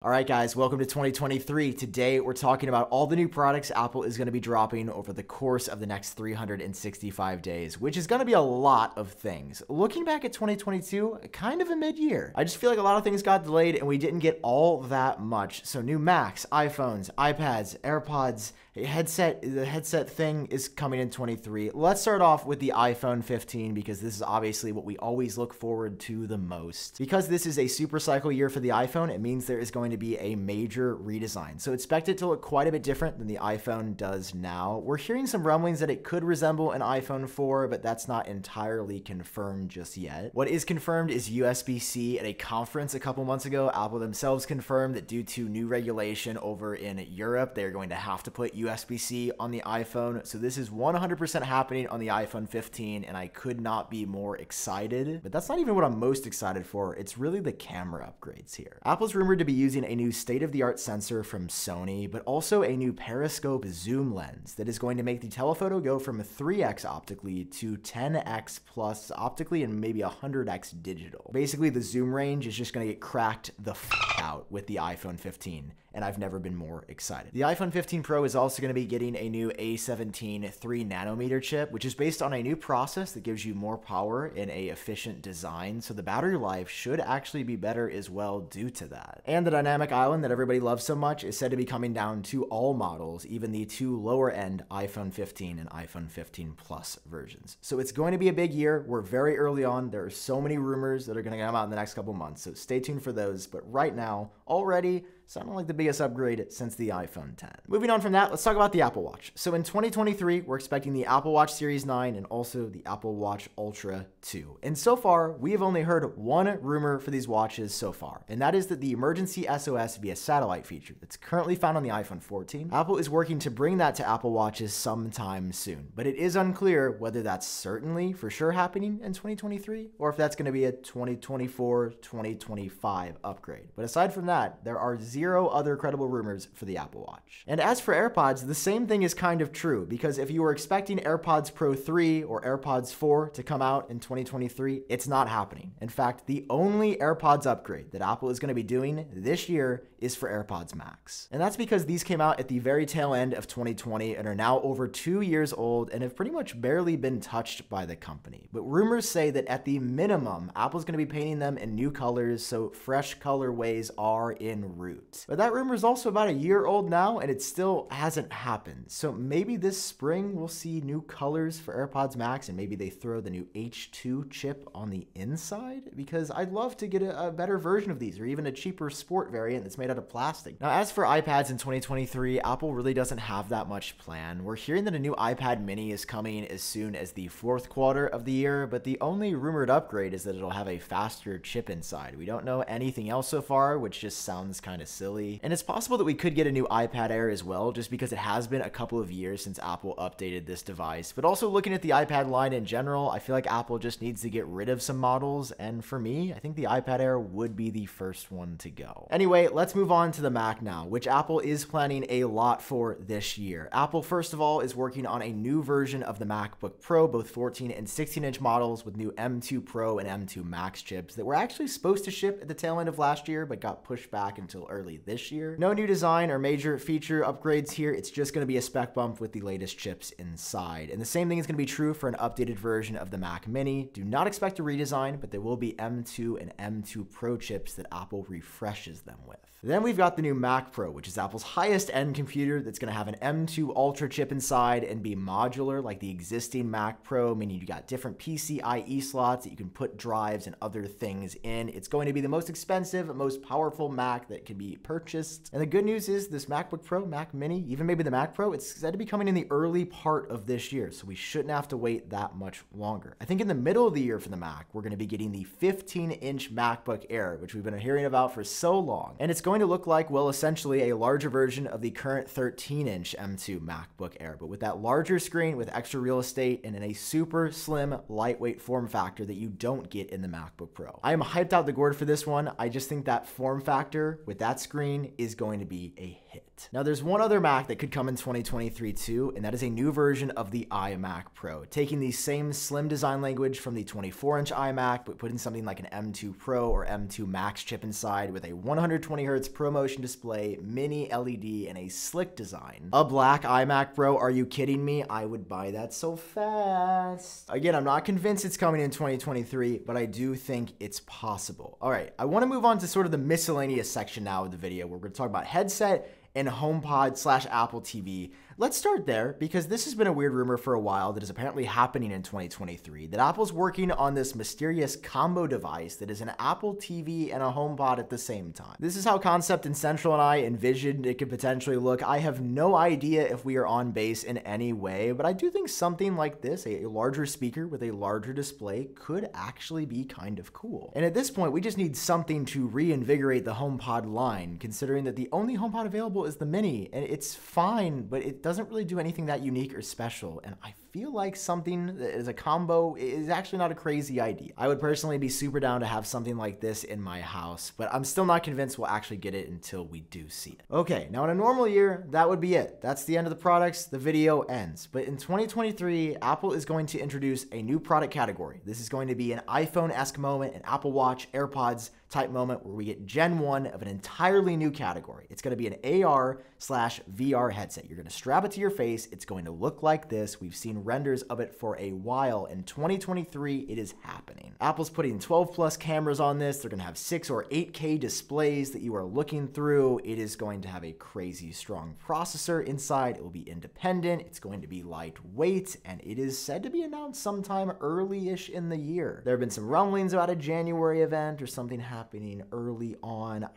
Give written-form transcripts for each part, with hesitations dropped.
All right, guys, welcome to 2023. Today, we're talking about all the new products Apple is going to be dropping over the course of the next 365 days, which is going to be a lot of things. Looking back at 2022, kind of a mid-year. I just feel like a lot of things got delayed and we didn't get all that much. So new Macs, iPhones, iPads, AirPods, the headset thing is coming in 23. Let's start off with the iPhone 15 because this is obviously what we always look forward to the most. Because this is a super cycle year for the iPhone, it means there is going to be a major redesign. So expect it to look quite a bit different than the iPhone does now. We're hearing some rumblings that it could resemble an iPhone 4, but that's not entirely confirmed just yet. What is confirmed is USB-C. At a conference a couple months ago, Apple themselves confirmed that due to new regulation over in Europe, they're going to have to put USB-C on the iPhone. So this is 100% happening on the iPhone 15, and I could not be more excited. But that's not even what I'm most excited for. It's really the camera upgrades here. Apple's rumored to be using a new state-of-the-art sensor from Sony, but also a new periscope zoom lens that is going to make the telephoto go from 3x optically to 10x plus optically and maybe 100x digital. Basically, the zoom range is just going to get cracked the out with the iPhone 15. And I've never been more excited. The iPhone 15 Pro is also going to be getting a new A17 3nm chip, which is based on a new process that gives you more power in a efficient design, so the battery life should actually be better as well due to that. And the dynamic island that everybody loves so much is said to be coming down to all models, even the two lower-end iPhone 15 and iPhone 15 Plus versions. So it's going to be a big year. We're very early on. There are so many rumors that are going to come out in the next couple months, so stay tuned for those. But right now, already sounding like the biggest upgrade since the iPhone 10. Moving on from that, let's talk about the Apple Watch. So in 2023, we're expecting the Apple Watch Series 9 and also the Apple Watch Ultra 2. And so far, we have only heard one rumor for these watches so far, and that is that the emergency SOS via satellite feature that's currently found on the iPhone 14, Apple is working to bring that to Apple Watches sometime soon. But it is unclear whether that's certainly for sure happening in 2023 or if that's going to be a 2024, 2025 upgrade. But aside from that, there are zero other credible rumors for the Apple Watch. And as for AirPods, the same thing is kind of true, because if you were expecting AirPods Pro 3 or AirPods 4 to come out in 2023, it's not happening. In fact, the only AirPods upgrade that Apple is going to be doing this year is for AirPods Max. And that's because these came out at the very tail end of 2020 and are now over 2 years old and have pretty much barely been touched by the company. But rumors say that at the minimum, Apple's going to be painting them in new colors, so fresh colorways are en route. But that rumor is also about a year old now, and it still hasn't happened. So maybe this spring we'll see new colors for AirPods Max, and maybe they throw the new H2 chip on the inside, because I'd love to get a better version of these, or even a cheaper sport variant that's made out of plastic. Now, as for iPads in 2023, Apple really doesn't have that much planned. We're hearing that a new iPad mini is coming as soon as the fourth quarter of the year, but the only rumored upgrade is that it'll have a faster chip inside. We don't know anything else so far, which just sounds kind of silly. And it's possible that we could get a new iPad Air as well, just because it has been a couple of years since Apple updated this device. But also looking at the iPad line in general, I feel like Apple just needs to get rid of some models. And for me, I think the iPad Air would be the first one to go. Anyway, let's move on to the Mac now, which Apple is planning a lot for this year. Apple, first of all, is working on a new version of the MacBook Pro, both 14 and 16-inch models with new M2 Pro and M2 Max chips that were actually supposed to ship at the tail end of last year, but got pushed back until early this year. No new design or major feature upgrades here. It's just going to be a spec bump with the latest chips inside. And the same thing is going to be true for an updated version of the Mac Mini. Do not expect a redesign, but there will be M2 and M2 Pro chips that Apple refreshes them with. Then we've got the new Mac Pro, which is Apple's highest end computer that's going to have an M2 Ultra chip inside and be modular like the existing Mac Pro, meaning you got different PCIe slots that you can put drives and other things in. It's going to be the most expensive, most powerful Mac that can be purchased. And the good news is this MacBook Pro, Mac Mini, even maybe the Mac Pro, it's said to be coming in the early part of this year, so we shouldn't have to wait that much longer. I think in the middle of the year for the Mac, we're going to be getting the 15-inch MacBook Air, which we've been hearing about for so long. And it's going to look like, well, essentially a larger version of the current 13-inch M2 MacBook Air, but with that larger screen with extra real estate and in a super slim, lightweight form factor that you don't get in the MacBook Pro. I am hyped out the gourd for this one. I just think that form factor with that screen is going to be a hit. yet. Now, there's one other Mac that could come in 2023 too, and that is a new version of the iMac Pro, taking the same slim design language from the 24-inch iMac, but putting something like an M2 Pro or M2 Max chip inside with a 120Hz ProMotion display, mini LED, and a slick design. A black iMac Pro, are you kidding me? I would buy that so fast. Again, I'm not convinced it's coming in 2023, but I do think it's possible. All right, I want to move on to sort of the miscellaneous section now of the video, where we're going to talk about headset and HomePod / Apple TV. Let's start there, because this has been a weird rumor for a while that is apparently happening in 2023, that Apple's working on this mysterious combo device that is an Apple TV and a HomePod at the same time. This is how Concept and Central and I envisioned it could potentially look. I have no idea if we are on base in any way, but I do think something like this, a larger speaker with a larger display, could actually be kind of cool. And at this point, we just need something to reinvigorate the HomePod line, considering that the only HomePod available is the Mini, and it's fine, but it doesn't really do anything that unique or special, and I feel like something that is a combo is actually not a crazy idea. I would personally be super down to have something like this in my house, but I'm still not convinced we'll actually get it until we do see it. Okay, now in a normal year, that would be it. That's the end of the products. The video ends. But in 2023, Apple is going to introduce a new product category. This is going to be an iPhone-esque moment, an Apple Watch, AirPods type moment, where we get Gen 1 of an entirely new category. It's going to be an AR/VR headset. You're going to strap it to your face. It's going to look like this. We've seen renders of it for a while. In 2023, it is happening. Apple's putting 12 plus cameras on this. They're going to have 6 or 8K displays that you are looking through. It is going to have a crazy strong processor inside. It will be independent. It's going to be lightweight, and it is said to be announced sometime early-ish in the year. There have been some rumblings about a January event or something happening early on.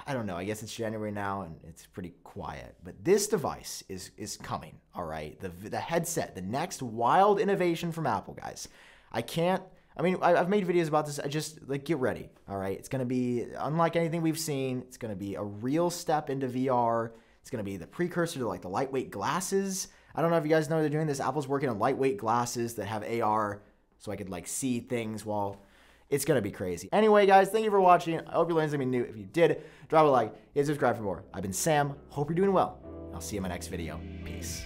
I don't know. I guess it's January now and it's pretty quiet, but this device is coming. All right. The headset, the next wild innovation from Apple, guys. I've made videos about this. I just, like, get ready. All right. It's going to be unlike anything we've seen. It's going to be a real step into VR. It's going to be the precursor to like the lightweight glasses. I don't know if you guys know they're doing this. Apple's working on lightweight glasses that have AR, so I could like see things while it's going to be crazy. Anyway, guys, thank you for watching. I hope you learned something new. If you did, drop a like, hit subscribe for more. I've been Sam. Hope you're doing well. I'll see you in my next video. Peace.